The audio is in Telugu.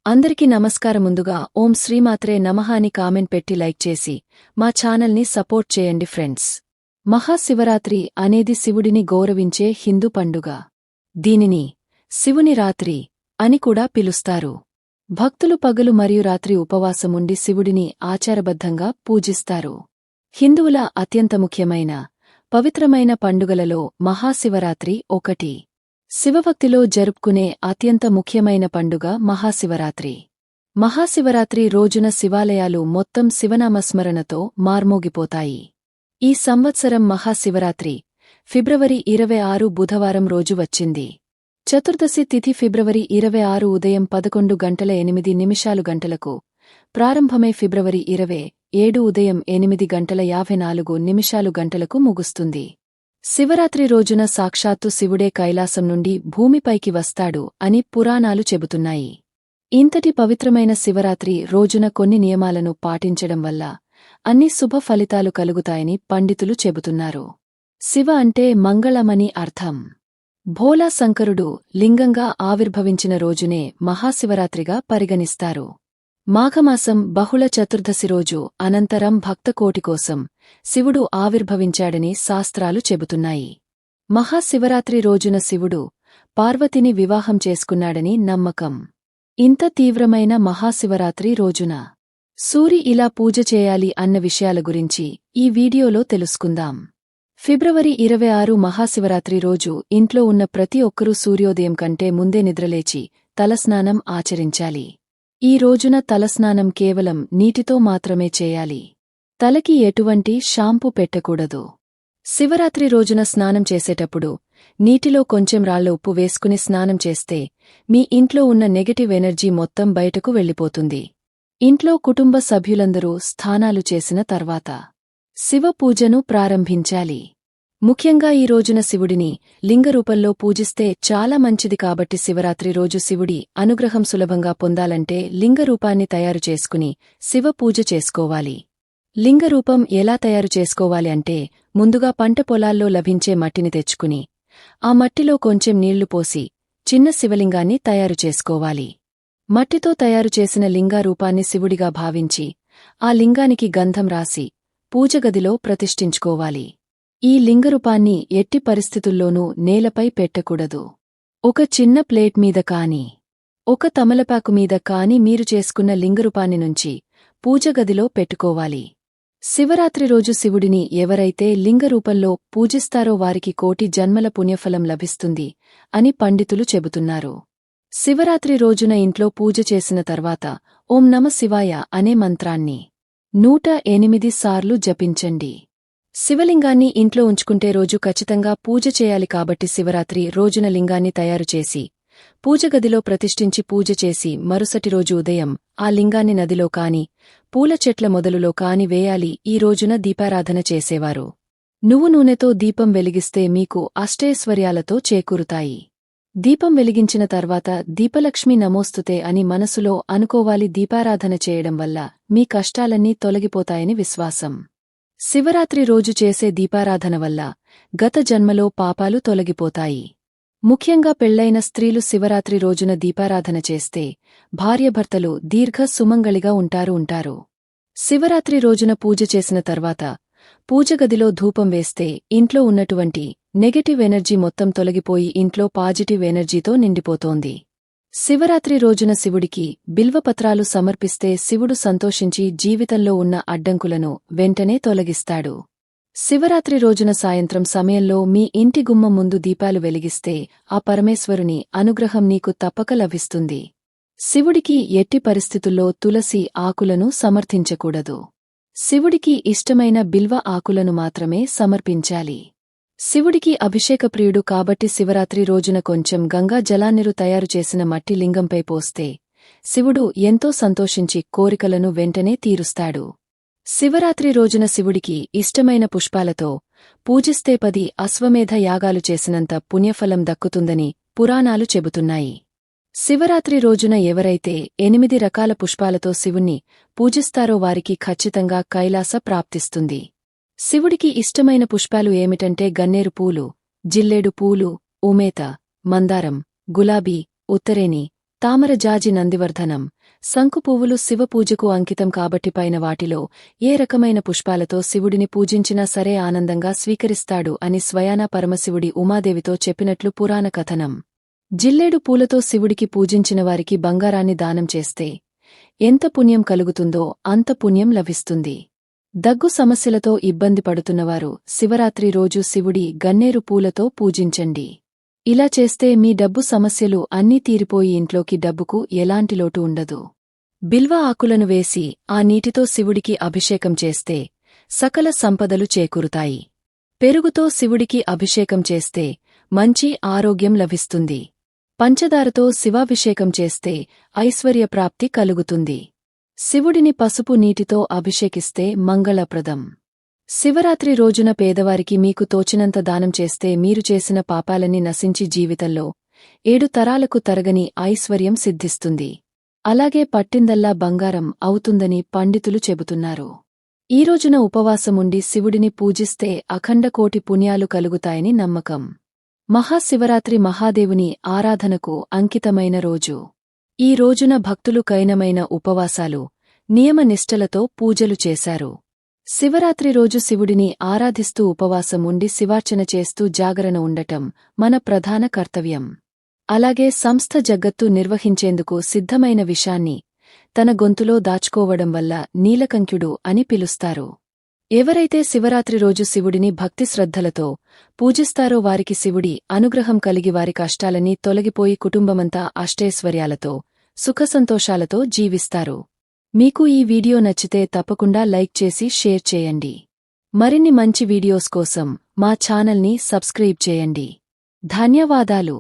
అందరికీ నమస్కారం. ముందుగా ఓం శ్రీమాత్రే నమః అని కామెంట్ పెట్టి లైక్ చేసి మా ఛానల్ని సపోర్ట్ చేయండి ఫ్రెండ్స్. మహాశివరాత్రి అనేది శివుడిని గౌరవించే హిందూ పండుగ. దీనిని శివుని రాత్రి అని కూడా పిలుస్తారు. భక్తులు పగలు మరియు రాత్రి ఉపవాసముండి శివుడిని ఆచారబద్ధంగా పూజిస్తారు. హిందువుల అత్యంత ముఖ్యమైన పవిత్రమైన పండుగలలో మహాశివరాత్రి ఒకటి. శివభక్తిలో జరుపుకునే అత్యంత ముఖ్యమైన పండుగ మహాశివరాత్రి. మహాశివరాత్రి రోజున శివాలయాలు మొత్తం శివనామస్మరణతో మార్మోగిపోతాయి. ఈ సంవత్సరం మహాశివరాత్రి ఫిబ్రవరి 26 బుధవారం రోజు వచ్చింది. చతుర్దశి తిథి ఫిబ్రవరి 26 ఉదయం 11:08 ప్రారంభమై ఫిబ్రవరి 27 ఉదయం 8:54 ముగుస్తుంది. శివరాత్రి రోజున సాక్షాత్తు శివుడే కైలాసం నుండి భూమిపైకి వస్తాడు అని పురాణాలు చెబుతున్నాయి. ఇంతటి పవిత్రమైన శివరాత్రి రోజున కొన్ని నియమాలను పాటించడం వల్ల అన్ని శుభ ఫలితాలు కలుగుతాయని పండితులు చెబుతున్నారు. శివ అంటే మంగళమని అర్థం. భోలా శంకరుడు లింగంగా ఆవిర్భవించిన రోజునే మహాశివరాత్రిగా పరిగణిస్తారు. మాఘమాసం బహుళ చతుర్దశి రోజు అనంతరం భక్తకోటి కోసం శివుడు ఆవిర్భవించాడని శాస్త్రాలు చెబుతున్నాయి. మహాశివరాత్రి రోజున శివుడు పార్వతిని వివాహం చేసుకున్నాడని నమ్మకం. ఇంత తీవ్రమైన మహాశివరాత్రి రోజున సూరి ఇలా పూజ చేయాలి అన్న విషయాల గురించి ఈ వీడియోలో తెలుసుకుందాం. ఫిబ్రవరి 26 మహాశివరాత్రి రోజు ఇంట్లో ఉన్న ప్రతి ఒక్కరూ సూర్యోదయం కంటే ముందే నిద్రలేచి తలస్నానం ఆచరించాలి. ఈ రోజున తలస్నానం కేవలం నీటితో మాత్రమే చేయాలి. తలకి ఎటువంటి షాంపూ పెట్టకూడదు. శివరాత్రి రోజున స్నానం చేసేటప్పుడు నీటిలో కొంచెం రాళ్ల ఉప్పు వేసుకుని స్నానం చేస్తే మీ ఇంట్లో ఉన్న నెగటివ్ ఎనర్జీ మొత్తం బయటకు వెళ్ళిపోతుంది. ఇంట్లో కుటుంబ సభ్యులందరూ స్నానాలు చేసిన తర్వాత శివ పూజను ప్రారంభించాలి. ముఖ్యంగా ఈ రోజున శివుడిని లింగరూపంలో పూజిస్తే చాలా మంచిది. కాబట్టి శివరాత్రి రోజు శివుడి అనుగ్రహం సులభంగా పొందాలంటే లింగరూపాన్ని తయారు చేసుకుని శివ పూజ చేసుకోవాలి. లింగరూపం ఎలా తయారు చేసుకోవాలి అంటే ముందుగా పంట పొలాల్లో లభించే మట్టిని తెచ్చుకుని ఆ మట్టిలో కొంచెం నీళ్లు పోసి చిన్న శివలింగాన్ని తయారు చేసుకోవాలి. మట్టితో తయారు చేసిన లింగారూపాన్ని శివుడిగా భావించి ఆ లింగానికి గంధం రాసి పూజగదిలో ప్రతిష్ఠించుకోవాలి. ఈ లింగరూపాన్ని ఎట్టి పరిస్థితుల్లోనూ నేలపై పెట్టకూడదు. ఒక చిన్న ప్లేట్ మీద కాని ఒక తమలపాకు మీద కాని మీరు చేసుకున్న లింగరూపాన్ని నుంచి పూజగదిలో పెట్టుకోవాలి. శివరాత్రి రోజు శివుడిని ఎవరైతే లింగరూపంలో పూజిస్తారో వారికి కోటి జన్మల పుణ్యఫలం లభిస్తుంది అని పండితులు చెబుతున్నారు. శివరాత్రి రోజున ఇంట్లో పూజ చేసిన తర్వాత ఓం నమ శివాయ అనే మంత్రాన్ని 108 సార్లు జపించండి. శివలింగాన్ని ఇంట్లో ఉంచుకుంటే రోజు ఖచ్చితంగా పూజ చేయాలి. కాబట్టి శివరాత్రి రోజున లింగాన్ని తయారుచేసి పూజగదిలో ప్రతిష్ఠించి పూజ చేసి మరుసటి రోజు ఉదయం ఆ లింగాన్ని నదిలో కాని పూల చెట్ల మొదలులో కాని వేయాలి. ఈ రోజున దీపారాధన చేసేవారు నువ్వు నూనెతో దీపం వెలిగిస్తే మీకు అష్టైశ్వర్యాలతో చేకూరుతాయి. దీపం వెలిగించిన తర్వాత దీపలక్ష్మి నమోస్తుతే అని మనసులో అనుకోవాలి. దీపారాధన చేయడం వల్ల మీ కష్టాలన్నీ తొలగిపోతాయని విశ్వాసం. శివరాత్రి రోజు చేసే దీపారాధన వల్ల గత జన్మలో పాపాలు తొలగిపోతాయి. ముఖ్యంగా పెళ్లైన స్త్రీలు శివరాత్రి రోజున దీపారాధన చేస్తే భార్యాభర్తలు దీర్ఘ సుమంగళిగా ఉంటారు. శివరాత్రి రోజున పూజ చేసిన తర్వాత పూజగదిలో ధూపం వేస్తే ఇంట్లో ఉన్నటువంటి నెగటివ్ ఎనర్జీ మొత్తం తొలగిపోయి ఇంట్లో పాజిటివ్ ఎనర్జీతో నిండిపోతోంది. శివరాత్రి రోజున శివుడికి బిల్వపత్రాలు సమర్పిస్తే శివుడు సంతోషించి జీవితంలో ఉన్న అడ్డంకులను వెంటనే తొలగిస్తాడు. శివరాత్రి రోజున సాయంత్రం సమయంలో మీ ఇంటి గుమ్మం ముందు దీపాలు వెలిగిస్తే ఆ పరమేశ్వరుని అనుగ్రహం నీకు తప్పక లభిస్తుంది. శివుడికి ఎట్టి పరిస్థితుల్లో తులసి ఆకులను సమర్థించకూడదు. శివుడికి ఇష్టమైన బిల్వ ఆకులను మాత్రమే సమర్పించాలి. శివుడికి అభిషేక ప్రియుడు కాబట్టి శివరాత్రి రోజున కొంచెం గంగా జలాన్నీరు తయారు చేసిన మట్టి లింగంపై పోస్తే శివుడు ఎంతో సంతోషించి కోరికలను వెంటనే తీరుస్తాడు. శివరాత్రి రోజున శివుడికి ఇష్టమైన పుష్పాలతో పూజిస్తే 10 అశ్వమేధ యాగాలు చేసినంత పుణ్యఫలం దక్కుతుందని పురాణాలు చెబుతున్నాయి. శివరాత్రి రోజున ఎవరైతే 8 రకాల పుష్పాలతో శివుణ్ణి పూజిస్తారో వారికి ఖచ్చితంగా కైలాస ప్రాప్తిస్తుంది. శివుడికి ఇష్టమైన పుష్పాలు ఏమిటంటే గన్నేరు పూలు, జిల్లేడు పూలు, ఉమేత, మందారం, గులాబీ, ఉత్తరేని, తామరజాజి నందివర్ధనం, శంకు పువ్వులు శివపూజకు అంకితం కాబట్టి పైన వాటిలో ఏ రకమైన పుష్పాలతో శివుడిని పూజించినా సరే ఆనందంగా స్వీకరిస్తాడు అని స్వయానా పరమశివుడి ఉమాదేవితో చెప్పినట్లు పురాణ కథనం. జిల్లేడు పూలతో శివుడికి పూజించిన వారికి బంగారాన్ని దానం చేస్తే ఎంత పుణ్యం కలుగుతుందో అంత పుణ్యం లభిస్తుంది. దగ్గు సమస్యలతో ఇబ్బంది పడుతున్నవారు శివరాత్రి రోజు శివుడి గన్నేరు పూలతో పూజించండి. ఇలా చేస్తే మీ డబ్బు సమస్యలు అన్నీ తీరిపోయి ఇంట్లోకి డబ్బుకు ఎలాంటి లోటు ఉండదు. బిల్వ ఆకులను వేసి ఆ నీటితో శివుడికి అభిషేకం చేస్తే సకల సంపదలు చేకూరుతాయి. పెరుగుతో శివుడికి అభిషేకం చేస్తే మంచి ఆరోగ్యం లభిస్తుంది. పంచదారతో శివాభిషేకం చేస్తే ఐశ్వర్యప్రాప్తి కలుగుతుంది. శివుడిని పసుపు నీటితో అభిషేకిస్తే మంగళప్రదం. శివరాత్రి రోజున పేదవారికి మీకు తోచినంత దానం చేస్తే మీరు చేసిన పాపాలన్నీ నశించి జీవితంలో 7 తరాలకు తరగని ఐశ్వర్యం సిద్ధిస్తుంది. అలాగే పట్టిందల్లా బంగారం అవుతుందని పండితులు చెబుతున్నారు. ఈ రోజున ఉపవాసముండి శివుడిని పూజిస్తే అఖండ కోటి పుణ్యాలు కలుగుతాయని నమ్మకం. మహాశివరాత్రి మహాదేవుని ఆరాధనకు అంకితమైన రోజు. ఈ రోజున భక్తులు కైనమైన ఉపవాసాలు, నియమనిష్టలతో పూజలు చేశారు. శివరాత్రి రోజు శివుడిని ఆరాధిస్తూ ఉపవాసం ఉండి శివార్చన చేస్తూ జాగరణ ఉండటం మన ప్రధాన కర్తవ్యం. అలాగే సంస్థ జగత్తు నిర్వహించేందుకు సిద్ధమైన విషాన్ని తన గొంతులో దాచుకోవడం వల్ల నీలకంఠుడు అని పిలుస్తారు. ఎవరైతే శివరాత్రి రోజు శివుడిని భక్తి శ్రద్ధలతో పూజిస్తారో వారికి శివుడి అనుగ్రహం కలిగి వారి కష్టాలన్నీ తొలగిపోయి కుటుంబమంతా అష్టైశ్వర్యాలతో సుఖసంతోషాలతో జీవిస్తారు. మీకు ఈ వీడియో నచ్చితే తప్పకుండా లైక్ చేసి షేర్ చేయండి. మరిన్ని మంచి వీడియోస్ కోసం మా ఛానల్ని సబ్స్క్రైబ్ చేయండి. ధన్యవాదాలు.